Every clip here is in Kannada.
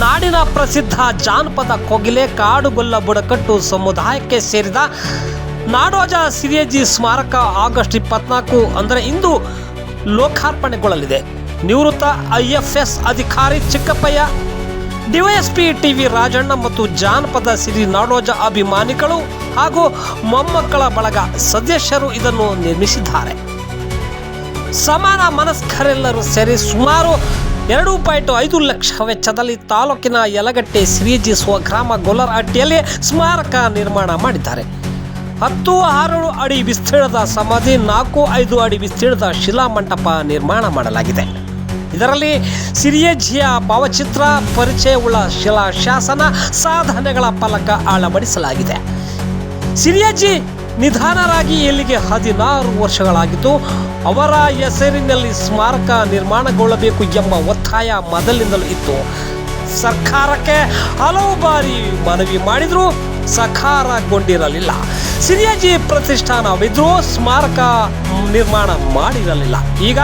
ನಾಡಿನ ಪ್ರಸಿದ್ಧ ಜಾನಪದ ಕೋಗಿಲೆ ಕಾಡುಗೊಲ್ಲ ಬುಡಕಟ್ಟು ಸಮುದಾಯಕ್ಕೆ ಸೇರಿದ ನಾಡೋಜ ಸಿರಿಯಜ್ಜಿ ಸ್ಮಾರಕ ಆಗಸ್ಟ್ 24 ಅಂದರೆ ಇಂದು ಲೋಕಾರ್ಪಣೆಗೊಳ್ಳಲಿದೆ. ನಿವೃತ್ತ IFS ಅಧಿಕಾರಿ ಚಿಕ್ಕಪ್ಪಯ್ಯ, ಡಿವೈಎಸ್ಪಿ ಟಿವಿ ರಾಜಣ್ಣ ಮತ್ತು ಜಾನಪದ ಸಿರಿ ನಾಡೋಜ ಅಭಿಮಾನಿಗಳು ಹಾಗೂ ಮೊಮ್ಮಕ್ಕಳ ಬಳಗ ಸದಸ್ಯರು ಇದನ್ನು ನಿರ್ಮಿಸಿದ್ದಾರೆ. ಸಮಾನ ಮನಸ್ಕರೆಲ್ಲರೂ ಸೇರಿ ಸುಮಾರು 2.5 ಲಕ್ಷ ವೆಚ್ಚದಲ್ಲಿ ತಾಲೂಕಿನ ಯಲಗಟ್ಟೆ ಸಿರಿಯಜ್ಜಿ ಸ್ವಗ್ರಾಮ ಗೊಲ್ಲರಹಟ್ಟಿಯಲ್ಲಿ ಸ್ಮಾರಕ ನಿರ್ಮಾಣ ಮಾಡಿದ್ದಾರೆ. 16 ಅಡಿ ವಿಸ್ತೀರ್ಣದ ಸಮಾಧಿ, 4-5 ಅಡಿ ವಿಸ್ತೀರ್ಣದ ಶಿಲಾಮಂಟಪ ನಿರ್ಮಾಣ ಮಾಡಲಾಗಿದೆ. ಇದರಲ್ಲಿ ಸಿರಿಯಜ್ಜಿಯ ಭಾವಚಿತ್ರ, ಪರಿಚಯವುಳ್ಳ ಶಿಲಾಶಾಸನ, ಸಾಧನೆಗಳ ಫಲಕ ಅಳವಡಿಸಲಾಗಿದೆ. ಸಿರಿಯಜ್ಜಿ ನಿಧನರಾಗಿ ಇಲ್ಲಿಗೆ 16 ವರ್ಷಗಳಾಗಿದ್ದು, ಅವರ ಹೆಸರಿನಲ್ಲಿ ಸ್ಮಾರಕ ನಿರ್ಮಾಣಗೊಳ್ಳಬೇಕು ಎಂಬ ಒತ್ತಾಯ ಮೊದಲಿನಿಂದಲೂ ಇತ್ತು. ಸರ್ಕಾರಕ್ಕೆ ಹಲವು ಬಾರಿ ಮನವಿ ಮಾಡಿದರೂ ಸಕಾರಗೊಂಡಿರಲಿಲ್ಲ. ಸಿರಿಯಜ್ಜಿ ಪ್ರತಿಷ್ಠಾನವಿದ್ರೂ ಸ್ಮಾರಕ ನಿರ್ಮಾಣ ಮಾಡಿರಲಿಲ್ಲ. ಈಗ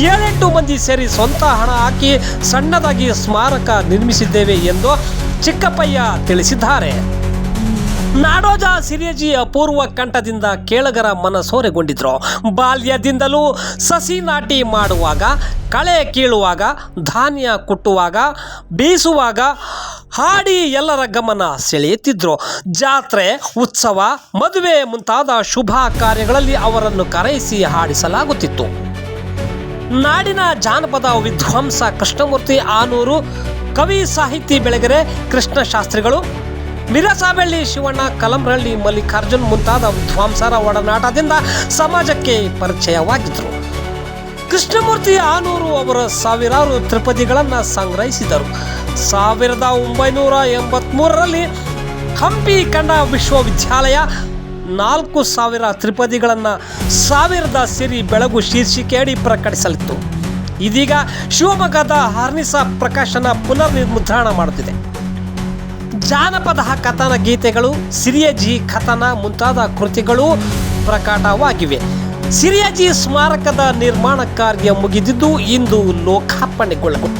7-8 ಮಂದಿ ಸೇರಿ ಸ್ವಂತ ಹಣ ಹಾಕಿ ಸಣ್ಣದಾಗಿ ಸ್ಮಾರಕ ನಿರ್ಮಿಸಿದ್ದೇವೆ ಎಂದು ಚಿಕ್ಕಪ್ಪಯ್ಯ ತಿಳಿಸಿದ್ದಾರೆ. ನಾಡೋಜ ಸಿರಿಯಜ್ಜಿ ಅಪೂರ್ವ ಕಂಠದಿಂದ ಕೇಳಗರ ಮನಸೋರೆಗೊಂಡಿದ್ರು. ಬಾಲ್ಯದಿಂದಲೂ ಸಸಿ ನಾಟಿ ಮಾಡುವಾಗ, ಕಳೆ ಕೀಳುವಾಗ, ಧಾನ್ಯ ಕುಟ್ಟುವಾಗ, ಬೀಸುವಾಗ ಹಾಡಿ ಎಲ್ಲರ ಗಮನ ಸೆಳೆಯುತ್ತಿದ್ರು. ಜಾತ್ರೆ, ಉತ್ಸವ, ಮದುವೆ ಮುಂತಾದ ಶುಭ ಕಾರ್ಯಗಳಲ್ಲಿ ಅವರನ್ನು ಕರೆಯಿಸಿ ಹಾಡಿಸಲಾಗುತ್ತಿತ್ತು. ನಾಡಿನ ಜಾನಪದ ವಿದ್ವಾಂಸ ಕೃಷ್ಣಮೂರ್ತಿ ಆನೂರು, ಕವಿ ಸಾಹಿತಿ ಬೆಳಗೆರೆ ಕೃಷ್ಣಶಾಸ್ತ್ರಿಗಳು, ಮಿರಸಾಬೆಳ್ಳಿ ಶಿವಣ್ಣ, ಕಲಂರಳ್ಳಿ ಮಲ್ಲಿಕಾರ್ಜುನ್ ಮುಂತಾದ ವಿದ್ವಾಂಸರ ಒಡನಾಟದಿಂದ ಸಮಾಜಕ್ಕೆ ಪರಿಚಯವಾಗಿದ್ದರು. ಕೃಷ್ಣಮೂರ್ತಿ ಆನೂರು ಅವರ ಸಾವಿರಾರು ತ್ರಿಪದಿಗಳನ್ನು ಸಂಗ್ರಹಿಸಿದರು. 1983ರಲ್ಲಿ ಹಂಪಿ ಕನ್ನಡ ವಿಶ್ವವಿದ್ಯಾಲಯ 4000 ತ್ರಿಪದಿಗಳನ್ನು 1000 ಸಿರಿ ಬೆಳಗು ಶೀರ್ಷಿಕೆಯಡಿ ಪ್ರಕಟಿಸಲಿತ್ತು. ಇದೀಗ ಶಿವಮೊಗ್ಗದ ಹರ್ನಿಸ ಪ್ರಕಾಶನ ಪುನರ್ನಿರ್ಮುದ್ರಣ ಮಾಡುತ್ತಿದೆ. ಜಾನಪದ ಕಥನ ಗೀತೆಗಳು, ಸಿರಿಯಜ್ಜಿ ಕಥನ ಮುಂತಾದ ಕೃತಿಗಳು ಪ್ರಕಟವಾಗಿವೆ. ಸಿರಿಯಜ್ಜಿ ಸ್ಮಾರಕದ ನಿರ್ಮಾಣ ಕಾರ್ಯ ಮುಗಿದಿದ್ದು ಇಂದು ಲೋಕಾರ್ಪಣೆಗೊಳ್ಳಬಹುದು.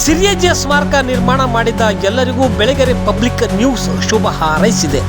ಸಿರಿಯಜ್ಜಿ ಸ್ಮಾರಕ ನಿರ್ಮಾಣ ಮಾಡಿದ ಎಲ್ಲರಿಗೂ ಬೆಳಗೆರೆ ಪಬ್ಲಿಕ್ ನ್ಯೂಸ್ ಶುಭ ಹಾರೈಸಿದೆ.